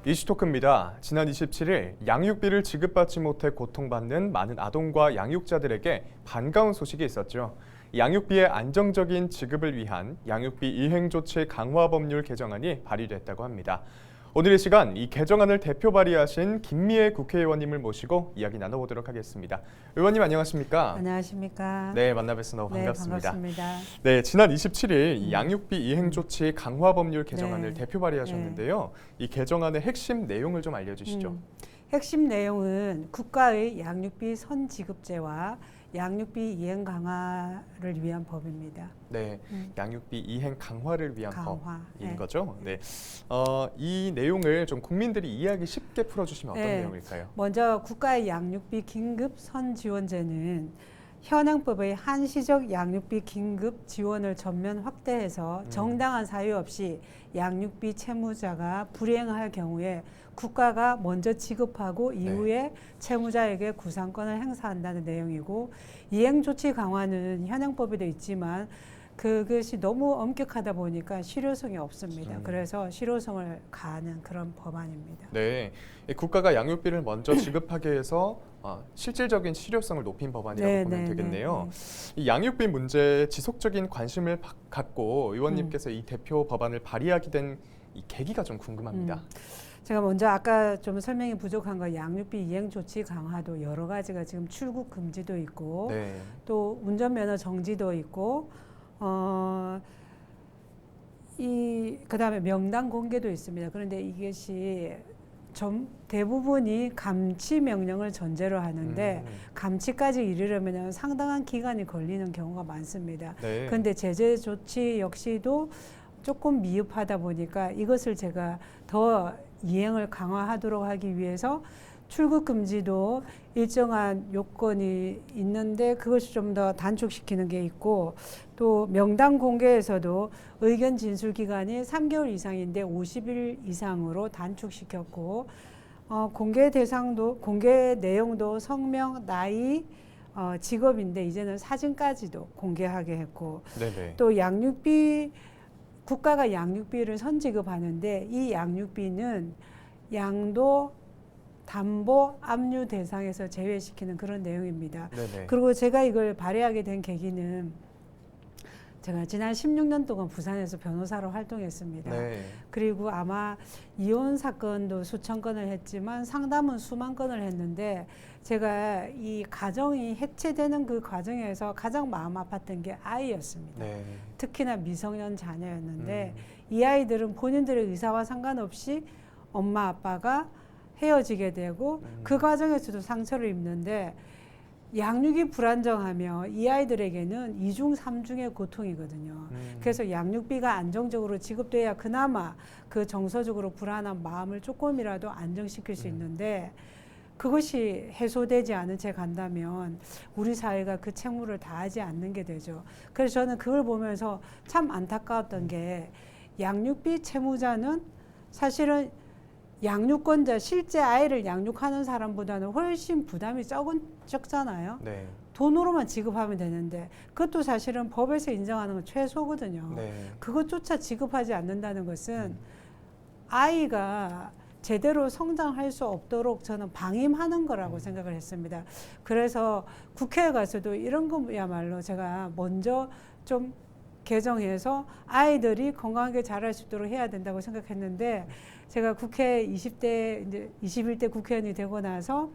이슈토크입니다. 지난 27일 양육비를 지급받지 못해 고통받는 많은 아동과 양육자들에게 반가운 소식이 있었죠. 양육비의 안정적인 지급을 위한 양육비 이행조치 강화 법률 개정안이 발의됐다고 합니다. 오늘 이 시간 이 개정안을 대표 발의하신 김미애 국회의원님을 모시고 이야기 나눠보도록 하겠습니다. 의원님 안녕하십니까? 안녕하십니까? 네, 만나 뵈서 너무 반갑습니다. 반갑습니다. 네, 지난 27일 이 양육비 이행조치 강화 법률 개정안을 네. 대표 발의하셨는데요. 이 개정안의 핵심 내용을 좀 알려주시죠. 핵심 내용은 국가의 양육비 선지급제와 양육비 이행 강화를 위한 법입니다. 네, 양육비 이행 강화를 위한 강화. 법인 네. 거죠. 네, 이 내용을 좀 국민들이 이해하기 쉽게 풀어주시면 어떤 네. 내용일까요? 먼저 국가의 양육비 긴급 선지원제는 현행법의 한시적 양육비 긴급 지원을 전면 확대해서 정당한 사유 없이 양육비 채무자가 불이행할 경우에 국가가 먼저 지급하고 이후에 채무자에게 구상권을 행사한다는 내용이고, 이행조치 강화는 현행법에도 있지만 그것이 너무 엄격하다 보니까 실효성이 없습니다. 그래서 실효성을 가하는 그런 법안입니다. 네, 이 국가가 양육비를 먼저 지급하게 해서 실질적인 실효성을 높인 법안이라고 보면 되겠네요. 이 양육비 문제에 지속적인 관심을 갖고 의원님께서 이 대표 법안을 발의하게 된 이 계기가 좀 궁금합니다. 제가 먼저 아까 좀 설명이 부족한 거, 양육비 이행 조치 강화도 여러 가지가 지금 출국 금지도 있고 네. 또 운전면허 정지도 있고 그다음에 명단 공개도 있습니다. 그런데 이것이 대부분이 감치 명령을 전제로 하는데 감치까지 이르려면 상당한 기간이 걸리는 경우가 많습니다. 네. 그런데 제재 조치 역시도 조금 미흡하다 보니까 이것을 제가 더 이행을 강화하도록 하기 위해서 출국 금지도 일정한 요건이 있는데 그것이 좀 더 단축시키는 게 있고, 또 명단 공개에서도 의견 진술 기간이 3개월 이상인데 50일 이상으로 단축시켰고, 공개 대상도 공개 내용도 성명, 나이, 직업인데 이제는 사진까지도 공개하게 했고, 네네. 또 국가가 양육비를 선지급하는데 이 양육비는 양도, 담보, 압류 대상에서 제외시키는 그런 내용입니다. 네네. 그리고 제가 이걸 발의하게 된 계기는 제가 지난 16년 동안 부산에서 변호사로 활동했습니다. 네. 그리고 아마 이혼 사건도 수천 건을 했지만 상담은 수만 건을 했는데, 제가 이 가정이 해체되는 그 과정에서 가장 마음 아팠던 게 아이였습니다. 네. 특히나 미성년 자녀였는데 이 아이들은 본인들의 의사와 상관없이 엄마 아빠가 헤어지게 되고 그 과정에서도 상처를 입는데, 양육이 불안정하며 이 아이들에게는 이중 삼중의 고통이거든요. 그래서 양육비가 안정적으로 지급돼야 그나마 그 정서적으로 불안한 마음을 조금이라도 안정시킬 수 있는데, 그것이 해소되지 않은 채 간다면 우리 사회가 그 책무를 다하지 않는 게 되죠. 그래서 저는 그걸 보면서 참 안타까웠던 게, 양육비 채무자는 사실은 양육권자, 실제 아이를 양육하는 사람보다는 훨씬 부담이 적잖아요. 네. 돈으로만 지급하면 되는데 그것도 사실은 법에서 인정하는 건 최소거든요. 네. 그것조차 지급하지 않는다는 것은 아이가 제대로 성장할 수 없도록 저는 방임하는 거라고 생각을 했습니다. 그래서 국회에 가서도 이런 거야말로 제가 먼저 좀 개정해서 아이들이 건강하게 자랄 수 있도록 해야 된다고 생각했는데, 제가 국회 21대 국회의원이 되고 나서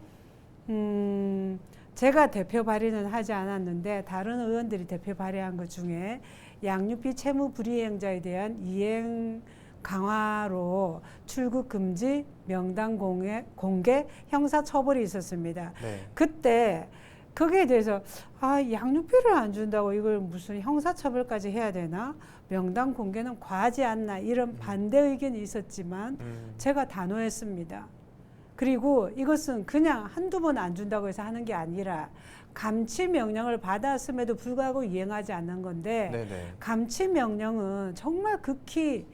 제가 대표 발의는 하지 않았는데 다른 의원들이 대표 발의한 것 중에 양육비 채무 불이행자에 대한 이행 강화로 출국 금지, 명단 공개, 형사 처벌이 있었습니다. 네. 그때 거기에 대해서 양육비를 안 준다고 이걸 무슨 형사 처벌까지 해야 되나? 명단 공개는 과하지 않나? 이런 반대 의견이 있었지만 제가 단호했습니다. 그리고 이것은 그냥 한두 번 안 준다고 해서 하는 게 아니라 감치 명령을 받았음에도 불구하고 이행하지 않는 건데, 네네. 감치 명령은 정말 극히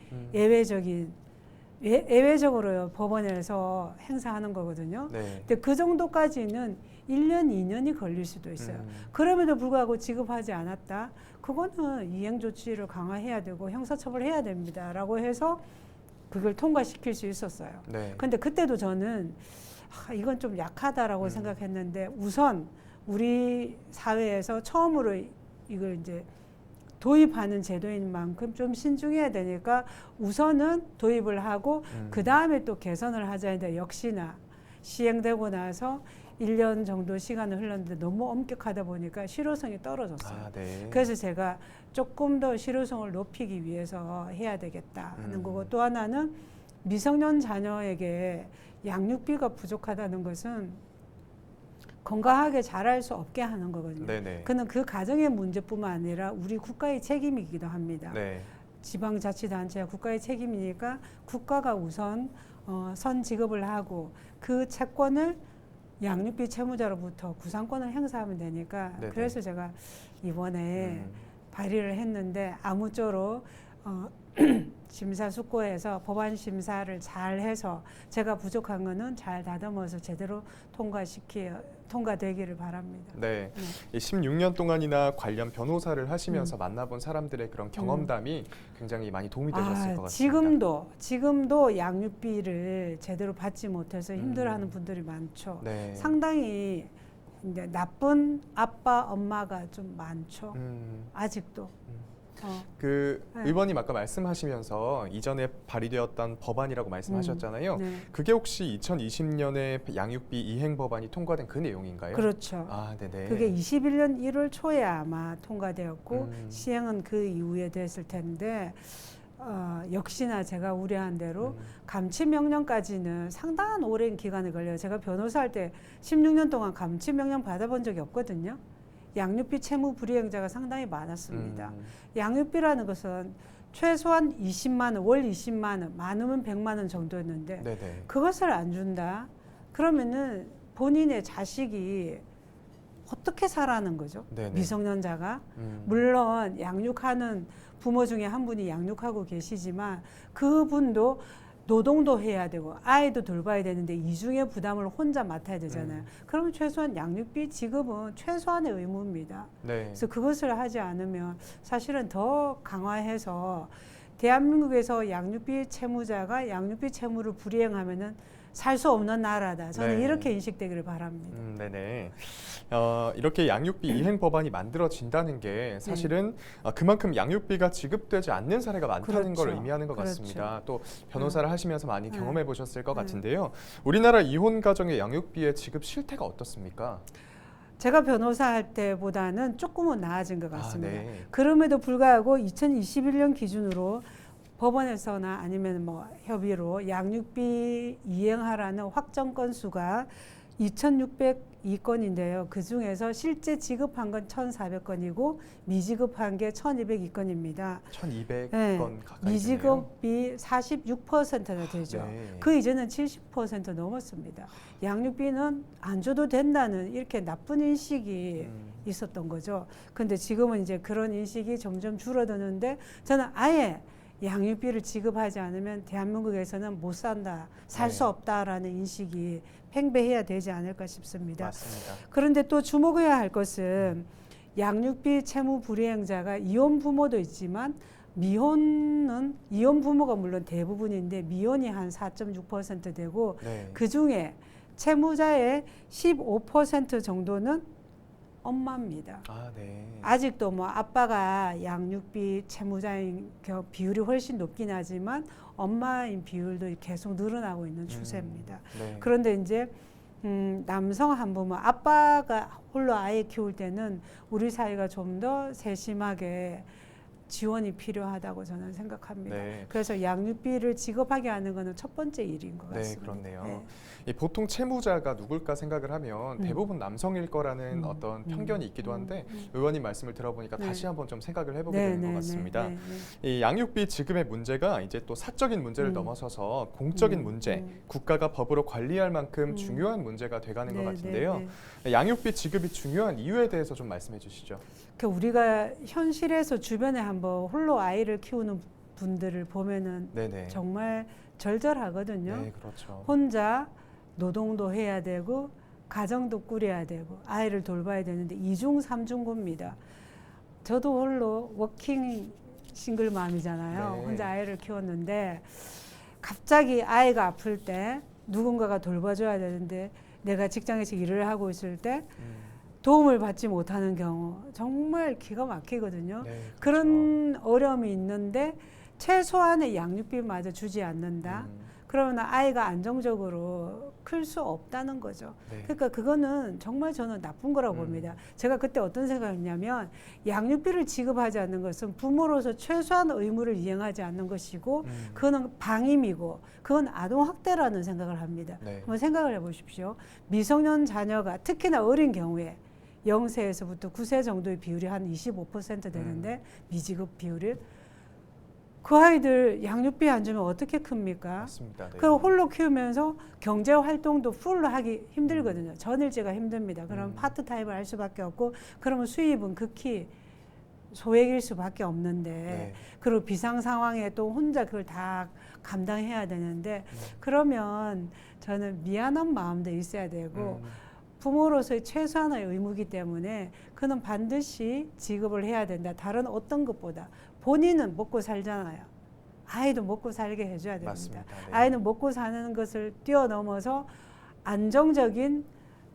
예외적으로 법원에서 행사하는 거거든요. 네. 근데 그 정도까지는 1년, 2년이 걸릴 수도 있어요. 그럼에도 불구하고 지급하지 않았다. 그거는 이행 조치를 강화해야 되고 형사처벌해야 됩니다. 라고 해서 그걸 통과시킬 수 있었어요. 네. 근데 그때도 저는 이건 좀 약하다라고 생각했는데 우선 우리 사회에서 처음으로 이걸 이제 도입하는 제도인 만큼 좀 신중해야 되니까 우선은 도입을 하고 그 다음에 또 개선을 하자 했는데 역시나 시행되고 나서 1년 정도 시간을 흘렀는데 너무 엄격하다 보니까 실효성이 떨어졌어요. 아, 네. 그래서 제가 조금 더 실효성을 높이기 위해서 해야 되겠다 하는 거고 또 하나는 미성년 자녀에게 양육비가 부족하다는 것은 건강하게 자랄 수 없게 하는 거거든요. 네네. 그는 그 가정의 문제뿐만 아니라 우리 국가의 책임이기도 합니다. 네. 지방자치단체와 국가의 책임이니까 국가가 우선 선 지급을 하고 그 채권을 양육비 채무자로부터 구상권을 행사하면 되니까 네네. 그래서 제가 이번에 발의를 했는데 아무쪼록 심사숙고해서 법안 심사를 잘 해서 제가 부족한 거는 잘 다듬어서 제대로 통과되기를 바랍니다. 네. 이 16년 동안이나 관련 변호사를 하시면서 만나본 사람들의 그런 경험담이 굉장히 많이 도움이 되셨을 것 같습니다. 지금도 양육비를 제대로 받지 못해서 힘들어하는 분들이 많죠. 네. 상당히 이제 나쁜 아빠, 엄마가 좀 많죠. 아직도. 그 네. 의원님 아까 말씀하시면서 이전에 발의되었던 법안이라고 말씀하셨잖아요. 네. 그게 혹시 2020년에 양육비 이행 법안이 통과된 그 내용인가요? 그렇죠. 아, 네네. 그게 21년 1월 초에 아마 통과되었고 시행은 그 이후에 됐을 텐데 역시나 제가 우려한 대로 감치 명령까지는 상당한 오랜 기간이 걸려요. 제가 변호사할 때 16년 동안 감치 명령 받아본 적이 없거든요. 양육비 채무 불이행자가 상당히 많았습니다. 양육비라는 것은 최소한 20만 원, 월 20만 원, 많으면 100만 원 정도였는데 네네. 그것을 안 준다? 그러면은 본인의 자식이 어떻게 살아는 거죠? 네네. 미성년자가. 물론 양육하는 부모 중에 한 분이 양육하고 계시지만 그분도 노동도 해야 되고 아이도 돌봐야 되는데 이중의 부담을 혼자 맡아야 되잖아요. 그러면 최소한 양육비 지급은 최소한의 의무입니다. 네. 그래서 그것을 하지 않으면 사실은 더 강화해서 대한민국에서 양육비 채무자가 양육비 채무를 불이행하면은 살 수 없는 나라다. 저는 네. 이렇게 인식되기를 바랍니다. 네네. 이렇게 양육비 이행 법안이 만들어진다는 게 사실은 그만큼 양육비가 지급되지 않는 사례가 많다는 그렇죠. 걸 의미하는 것 그렇죠. 같습니다. 또 변호사를 하시면서 많이 경험해 보셨을 것 네. 같은데요. 우리나라 이혼 가정의 양육비의 지급 실태가 어떻습니까? 제가 변호사 할 때보다는 조금은 나아진 것 같습니다. 네. 그럼에도 불구하고 2021년 기준으로 법원에서나 아니면 뭐 협의로 양육비 이행하라는 확정 건수가 2,602건인데요. 그 중에서 실제 지급한 건 1,400건이고 미지급한 게 1,202건입니다. 1,200건 네, 가까이 미지급이 46%나 되죠. 네. 그 이전은 70% 넘었습니다. 양육비는 안 줘도 된다는 이렇게 나쁜 인식이 있었던 거죠. 근데 지금은 이제 그런 인식이 점점 줄어드는데 저는 아예 양육비를 지급하지 않으면 대한민국에서는 못 산다, 살 수 네. 없다라는 인식이 팽배해야 되지 않을까 싶습니다. 맞습니다. 그런데 또 주목해야 할 것은 양육비 채무 불이행자가 이혼 부모도 있지만 미혼은 이혼 부모가 물론 대부분인데 미혼이 한 4.6% 되고 네. 그 중에 채무자의 15% 정도는 엄마입니다. 아, 네. 아직도 뭐 아빠가 양육비 채무자인 비율이 훨씬 높긴 하지만 엄마인 비율도 계속 늘어나고 있는 추세입니다. 네. 그런데 이제 남성 한부모 아빠가 홀로 아이 키울 때는 우리 사회가 좀 더 세심하게 지원이 필요하다고 저는 생각합니다. 네. 그래서 양육비를 지급하게 하는 것은 첫 번째 일인 것 네, 같습니다. 그렇네요. 네. 이 보통 채무자가 누굴까 생각을 하면 대부분 남성일 거라는 어떤 편견이 있기도 한데 의원님 말씀을 들어보니까 네. 다시 한번 좀 생각을 해보게 네, 되는 것 네, 같습니다. 네, 이 양육비 지급의 문제가 이제 또 사적인 문제를 넘어서서 공적인 문제, 국가가 법으로 관리할 만큼 중요한 문제가 돼가는 것 네, 같은데요. 네, 양육비 지급이 중요한 이유에 대해서 좀 말씀해 주시죠. 그 우리가 현실에서 주변에 한번 홀로 아이를 키우는 분들을 보면은 네네. 정말 절절하거든요. 네, 그렇죠. 혼자 노동도 해야 되고 가정도 꾸려야 되고 아이를 돌봐야 되는데 이중 삼중고입니다. 저도 홀로 워킹 싱글맘이잖아요. 네. 혼자 아이를 키웠는데 갑자기 아이가 아플 때 누군가가 돌봐줘야 되는데 내가 직장에서 일을 하고 있을 때 도움을 받지 못하는 경우 정말 기가 막히거든요. 네, 그렇죠. 그런 어려움이 있는데 최소한의 양육비마저 주지 않는다. 그러면 아이가 안정적으로 클 수 없다는 거죠. 네. 그러니까 그거는 정말 저는 나쁜 거라고 봅니다. 제가 그때 어떤 생각했냐면 양육비를 지급하지 않는 것은 부모로서 최소한 의무를 이행하지 않는 것이고 그거는 방임이고 그건 아동학대라는 생각을 합니다. 네. 한번 생각을 해보십시오. 미성년 자녀가 특히나 어린 경우에 0세에서부터 9세 정도의 비율이 한 25% 되는데 미지급 비율이 그 아이들 양육비 안 주면 어떻게 큽니까? 맞습니다. 네. 그리고 홀로 키우면서 경제 활동도 풀로 하기 힘들거든요. 전일제가 힘듭니다. 그럼 파트타임을 할 수밖에 없고 그러면 수입은 극히 소액일 수밖에 없는데 네. 그리고 비상 상황에 또 혼자 그걸 다 감당해야 되는데 그러면 저는 미안한 마음도 있어야 되고 부모로서의 최소한의 의무이기 때문에 그는 반드시 지급을 해야 된다. 다른 어떤 것보다 본인은 먹고 살잖아요. 아이도 먹고 살게 해줘야 됩니다. 맞습니다. 네. 아이는 먹고 사는 것을 뛰어넘어서 안정적인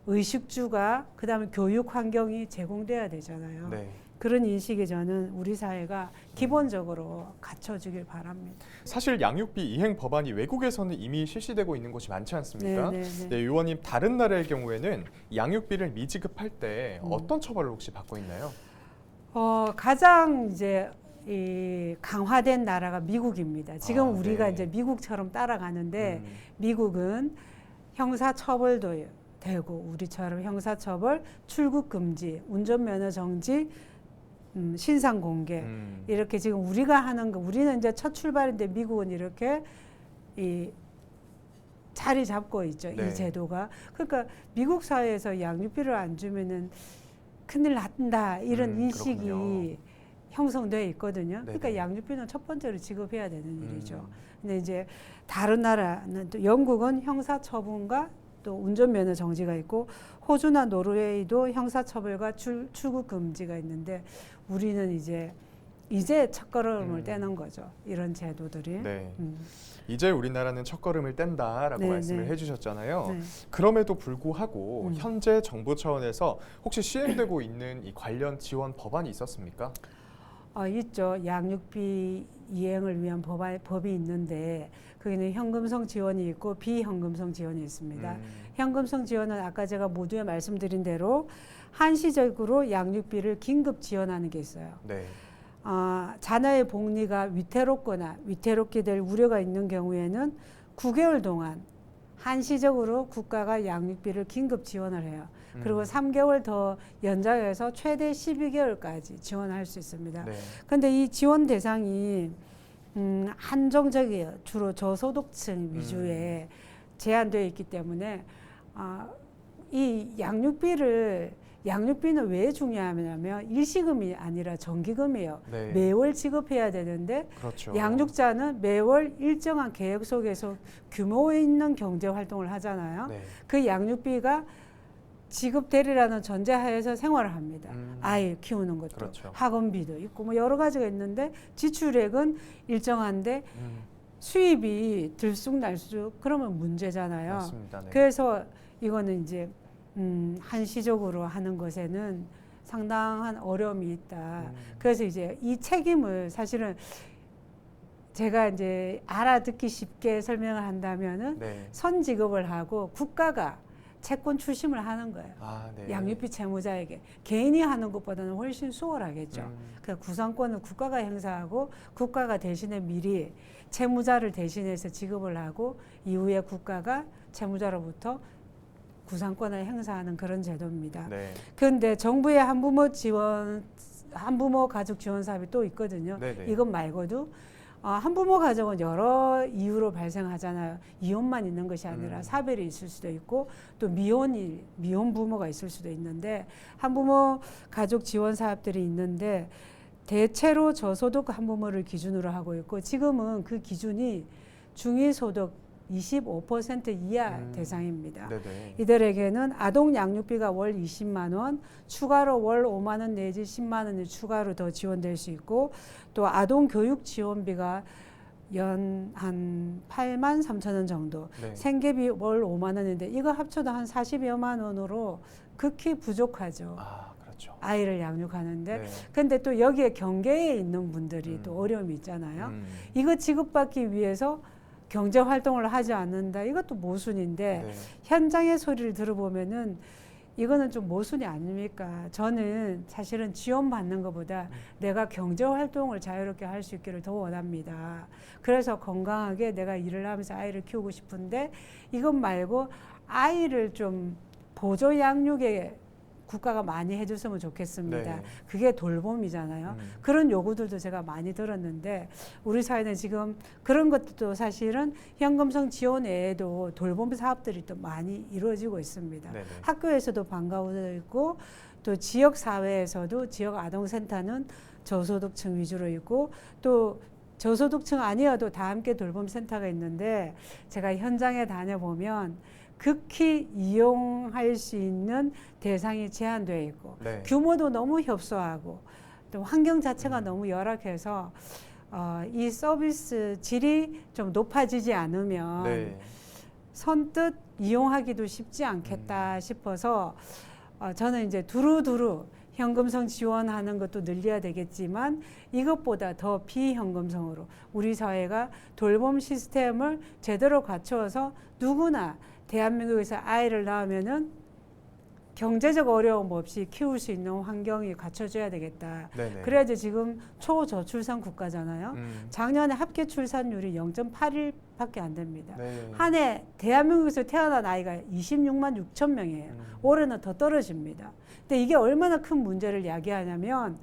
의식주가 그다음에 교육 환경이 제공돼야 되잖아요. 네. 그런 인식이 저는 우리 사회가 기본적으로 갖춰주길 바랍니다. 사실 양육비 이행 법안이 외국에서는 이미 실시되고 있는 곳이 많지 않습니까? 네. 네, 의원님 다른 나라의 경우에는 양육비를 미지급할 때 어떤 처벌을 혹시 받고 있나요? 가장 이제 이 강화된 나라가 미국입니다. 지금 우리가 네. 이제 미국처럼 따라가는데 미국은 형사처벌도 되고 우리처럼 형사처벌, 출국 금지, 운전면허 정지, 신상 공개 이렇게 지금 우리가 하는 거 우리는 이제 첫 출발인데 미국은 이렇게 이 자리 잡고 있죠. 네. 이 제도가. 그러니까 미국 사회에서 양육비를 안 주면은 큰일 난다 이런 인식이 그렇군요. 형성되어 있거든요. 그러니까 네네. 양육비는 첫 번째로 지급해야 되는 일이죠. 근데 이제 다른 나라는 또 영국은 형사처분과 또 운전면허 정지가 있고 호주나 노르웨이도 형사처벌과 출국 금지가 있는데 우리는 이제 첫걸음을 떼는 거죠. 이런 제도들이. 네. 이제 우리나라는 첫걸음을 뗀다라고 네, 말씀을 네. 해주셨잖아요. 네. 그럼에도 불구하고 현재 정부 차원에서 혹시 시행되고 있는 이 관련 지원 법안이 있었습니까? 있죠. 양육비 이행을 위한 법이 있는데 거기는 현금성 지원이 있고 비현금성 지원이 있습니다. 현금성 지원은 아까 제가 모두에 말씀드린 대로 한시적으로 양육비를 긴급 지원하는 게 있어요. 네. 자녀의 복리가 위태롭거나 위태롭게 될 우려가 있는 경우에는 9개월 동안 한시적으로 국가가 양육비를 긴급 지원을 해요. 그리고 3개월 더 연장해서 최대 12개월까지 지원할 수 있습니다. 그런데 이 지원 대상이 한정적이에요. 주로 저소득층 위주에 제한되어 있기 때문에 이 양육비는 왜 중요하냐면 일시금이 아니라 정기금이에요. 네. 매월 지급해야 되는데 그렇죠. 양육자는 매월 일정한 계획 속에서 규모 있는 경제 활동을 하잖아요. 네. 그 양육비가 지급되리라는 전제하에서 생활을 합니다. 아이 키우는 것도 그렇죠. 학원비도 있고 뭐 여러 가지가 있는데 지출액은 일정한데 수입이 들쑥날쑥 그러면 문제잖아요. 맞습니다. 네. 그래서 이거는 이제 한시적으로 하는 것에는 상당한 어려움이 있다. 그래서 이제 이 책임을 사실은 제가 이제 알아듣기 쉽게 설명을 한다면은 네. 선지급을 하고 국가가 채권 출심을 하는 거예요. 네. 양육비 채무자에게 개인이 하는 것보다는 훨씬 수월하겠죠. 그 구상권을 국가가 행사하고 국가가 대신에 미리 채무자를 대신해서 지급을 하고 이후에 국가가 채무자로부터 구상권을 행사하는 그런 제도입니다. 네. 그런데 정부의 한부모 가족 지원 사업이 또 있거든요. 네네. 이것 말고도 한부모 가정은 여러 이유로 발생하잖아요. 이혼만 있는 것이 아니라 사별이 있을 수도 있고 또 미혼 부모가 있을 수도 있는데 한부모 가족 지원 사업들이 있는데 대체로 저소득 한부모를 기준으로 하고 있고 지금은 그 기준이 중위소득 25% 이하 대상입니다. 네네. 이들에게는 아동 양육비가 월 20만 원, 추가로 월 5만 원 내지 10만 원이 추가로 더 지원될 수 있고 또 아동 교육 지원비가 연 한 8만 3천 원 정도. 네. 생계비 월 5만 원인데 이거 합쳐도 한 40여만 원으로 극히 부족하죠. 아, 그렇죠. 아이를 양육하는데. 네. 근데 또 여기에 경계에 있는 분들이 또 어려움이 있잖아요. 이거 지급받기 위해서 경제 활동을 하지 않는다. 이것도 모순인데 네. 현장의 소리를 들어보면은 이거는 좀 모순이 아닙니까? 저는 사실은 지원받는 것보다 내가 경제 활동을 자유롭게 할 수 있기를 더 원합니다. 그래서 건강하게 내가 일을 하면서 아이를 키우고 싶은데 이것 말고 아이를 좀 보조 양육에 국가가 많이 해줬으면 좋겠습니다. 네. 그게 돌봄이잖아요. 그런 요구들도 제가 많이 들었는데 우리 사회는 지금 그런 것도 사실은 현금성 지원 외에도 돌봄 사업들이 또 많이 이루어지고 있습니다. 네네. 학교에서도 방과후도 있고 또 지역 사회에서도 지역 아동센터는 저소득층 위주로 있고 또 저소득층 아니어도 다 함께 돌봄 센터가 있는데 제가 현장에 다녀보면 극히 이용할 수 있는 대상이 제한되어 있고 네. 규모도 너무 협소하고 또 환경 자체가 너무 열악해서 이 서비스 질이 좀 높아지지 않으면 네. 선뜻 이용하기도 쉽지 않겠다 싶어서 저는 이제 두루두루 현금성 지원하는 것도 늘려야 되겠지만 이것보다 더 비현금성으로 우리 사회가 돌봄 시스템을 제대로 갖추어서 누구나 대한민국에서 아이를 낳으면은 경제적 어려움 없이 키울 수 있는 환경이 갖춰져야 되겠다. 네네. 그래야지 지금 초저출산 국가잖아요. 작년에 합계 출산율이 0.81밖에 안 됩니다. 네. 한 해 대한민국에서 태어난 아이가 26만 6천 명이에요. 올해는 더 떨어집니다. 근데 이게 얼마나 큰 문제를 야기하냐면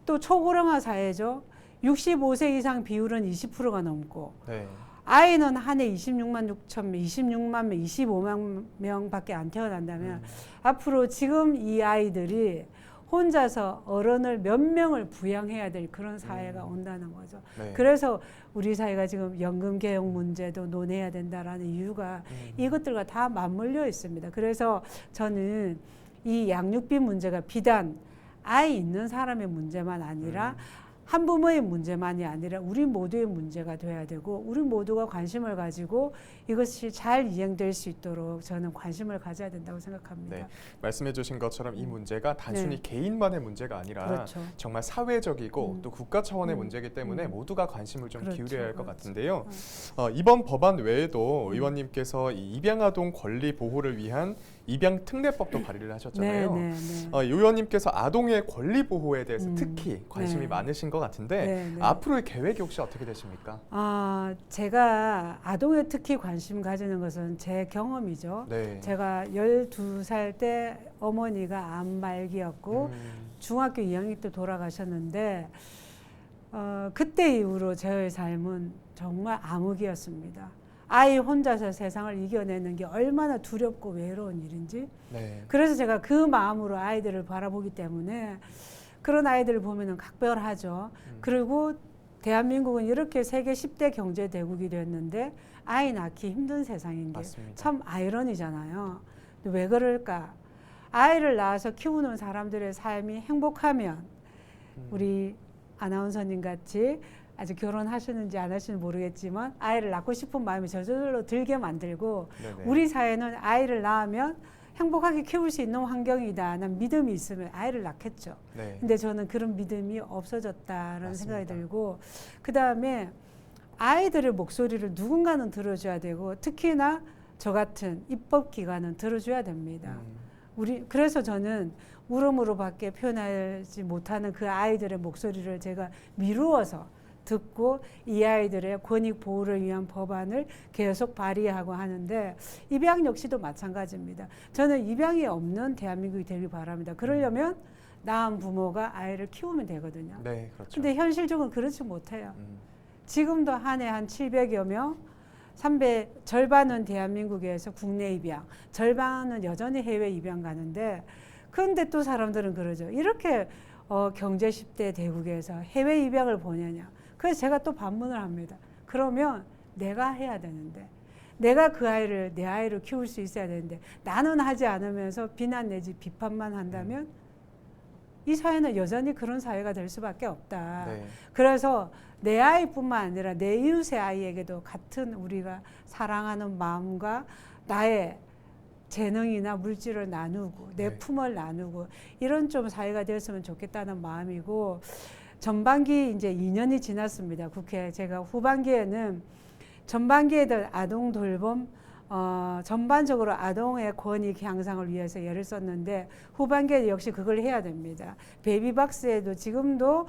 또 초고령화 사회죠. 65세 이상 비율은 20%가 넘고 네. 아이는 한 해 26만 6천 명, 26만 명, 25만 명밖에 안 태어난다면 앞으로 지금 이 아이들이 혼자서 어른을 몇 명을 부양해야 될 그런 사회가 온다는 거죠. 네. 그래서 우리 사회가 지금 연금 개혁 문제도 논해야 된다라는 이유가 이것들과 다 맞물려 있습니다. 그래서 저는 이 양육비 문제가 비단 아이 있는 사람의 문제만 아니라 한부모의 문제만이 아니라 우리 모두의 문제가 돼야 되고 우리 모두가 관심을 가지고 이것이 잘 이행될 수 있도록 저는 관심을 가져야 된다고 생각합니다. 네, 말씀해 주신 것처럼 이 문제가 단순히 네. 개인만의 문제가 아니라 그렇죠. 정말 사회적이고 또 국가 차원의 문제이기 때문에 모두가 관심을 좀 그렇죠. 기울여야 할 것 그렇죠. 같은데요. 이번 법안 외에도 의원님께서 이 입양아동 권리 보호를 위한 입양 특례법도 발의를 하셨잖아요. 네, 네, 네. 의원님께서 아동의 권리 보호에 대해서 특히 관심이 네. 많으신 것 같은데 네, 네. 앞으로의 계획이 혹시 어떻게 되십니까? 제가 아동에 특히 관심 가지는 것은 제 경험이죠. 네. 제가 12살 때 어머니가 암 말기였고 중학교 2학년 때 돌아가셨는데 그때 이후로 저의 삶은 정말 암흑이었습니다. 아이 혼자서 세상을 이겨내는 게 얼마나 두렵고 외로운 일인지. 네. 그래서 제가 그 마음으로 아이들을 바라보기 때문에 그런 아이들을 보면은 각별하죠. 그리고 대한민국은 이렇게 세계 10대 경제 대국이 됐는데 아이 낳기 힘든 세상인 게 맞습니다. 참 아이러니잖아요. 왜 그럴까? 아이를 낳아서 키우는 사람들의 삶이 행복하면 우리 아나운서님 같이 아직 결혼하셨는지 안 하시는지 모르겠지만 아이를 낳고 싶은 마음이 저절로 들게 만들고 네네. 우리 사회는 아이를 낳으면 행복하게 키울 수 있는 환경이다. 난 믿음이 있으면 아이를 낳겠죠. 네. 근데 저는 그런 믿음이 없어졌다라는 맞습니다. 생각이 들고 그다음에 아이들의 목소리를 누군가는 들어줘야 되고 특히나 저 같은 입법기관은 들어줘야 됩니다. 그래서 저는 울음으로밖에 표현하지 못하는 그 아이들의 목소리를 제가 미루어서 듣고 이 아이들의 권익 보호를 위한 법안을 계속 발의하고 하는데 입양 역시도 마찬가지입니다. 저는 입양이 없는 대한민국이 되길 바랍니다. 그러려면 낳은 부모가 아이를 키우면 되거든요. 네, 그렇죠. 근데 현실적으로 그렇지 못해요. 지금도 한 해 한 700여 명, 절반은 대한민국에서 국내 입양, 절반은 여전히 해외 입양 가는데 근데 또 사람들은 그러죠. 이렇게 경제 10대 대국에서 해외 입양을 보내냐. 그래서 제가 또 반문을 합니다. 그러면 내가 해야 되는데 내가 그 아이를 내 아이로 키울 수 있어야 되는데 나는 하지 않으면서 비난 내지 비판만 한다면 이 사회는 여전히 그런 사회가 될 수밖에 없다. 네. 그래서 내 아이뿐만 아니라 내 이웃의 아이에게도 같은 우리가 사랑하는 마음과 나의 재능이나 물질을 나누고 내 네. 품을 나누고 이런 좀 사회가 되었으면 좋겠다는 마음이고, 전반기 이제 2년이 지났습니다. 국회. 제가 후반기에는 전반기에도 아동 돌봄 전반적으로 아동의 권익 향상을 위해서 애를 썼는데, 후반기에 역시 그걸 해야 됩니다. 베이비박스에도 지금도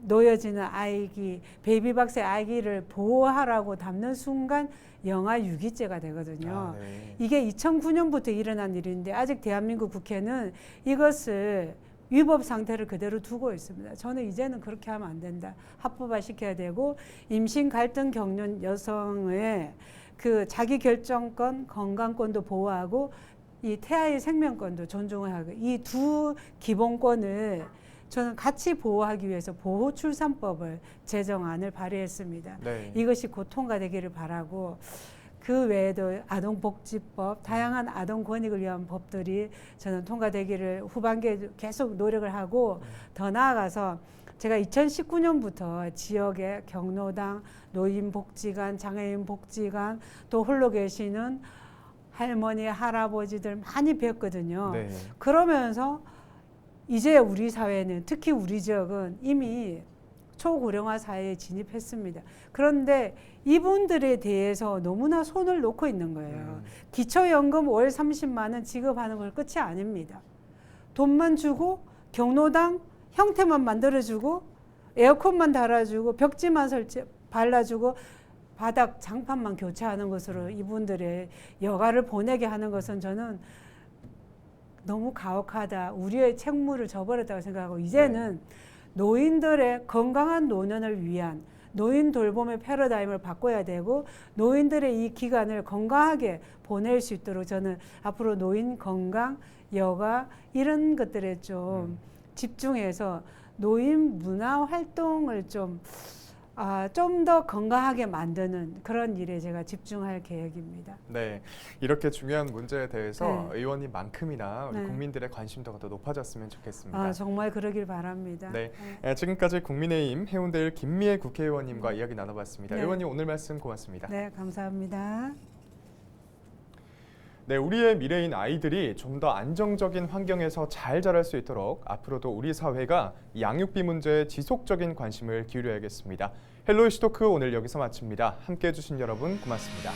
놓여지는 아기, 베이비박스의 아기를 보호하라고 담는 순간 영아 유기죄가 되거든요. 네. 이게 2009년부터 일어난 일인데 아직 대한민국 국회는 이것을 위법 상태를 그대로 두고 있습니다. 저는 이제는 그렇게 하면 안 된다. 합법화 시켜야 되고, 임신 갈등 겪는 여성의 그 자기 결정권, 건강권도 보호하고 이 태아의 생명권도 존중하고, 이 두 기본권을 저는 같이 보호하기 위해서 보호출산법을 제정안을 발의했습니다. 네. 이것이 곧 통과되기를 바라고, 그 외에도 아동복지법, 다양한 아동 권익을 위한 법들이 저는 통과되기를 후반기에 계속 노력을 하고, 더 나아가서 제가 2019년부터 지역의 경로당, 노인복지관, 장애인복지관, 또 홀로 계시는 할머니, 할아버지들 많이 뵀거든요. 네. 그러면서 이제 우리 사회는, 특히 우리 지역은 이미 초고령화 사회에 진입했습니다. 그런데 이분들에 대해서 너무나 손을 놓고 있는 거예요. 기초연금 월 30만 원 지급하는 걸 끝이 아닙니다. 돈만 주고 경로당 형태만 만들어주고 에어컨만 달아주고 벽지만 발라주고 바닥 장판만 교체하는 것으로 이분들의 여가를 보내게 하는 것은 저는 너무 가혹하다. 우리의 책무를 저버렸다고 생각하고, 이제는 노인들의 건강한 노년을 위한 노인 돌봄의 패러다임을 바꿔야 되고, 노인들의 이 기간을 건강하게 보낼 수 있도록 저는 앞으로 노인 건강, 여가 이런 것들에 좀 집중해서 노인 문화 활동을 좀 더 건강하게 만드는 그런 일에 제가 집중할 계획입니다. 네, 이렇게 중요한 문제에 대해서 네. 의원님만큼이나 우리 네. 국민들의 관심도가 더 높아졌으면 좋겠습니다. 정말 그러길 바랍니다. 네, 지금까지 국민의힘 해운대일 김미애 국회의원님과 이야기 나눠봤습니다. 네. 의원님 오늘 말씀 고맙습니다. 네, 감사합니다. 네, 우리의 미래인 아이들이 좀 더 안정적인 환경에서 잘 자랄 수 있도록 앞으로도 우리 사회가 양육비 문제에 지속적인 관심을 기울여야겠습니다. 헬로 이슈 토크 오늘 여기서 마칩니다. 함께해 주신 여러분 고맙습니다.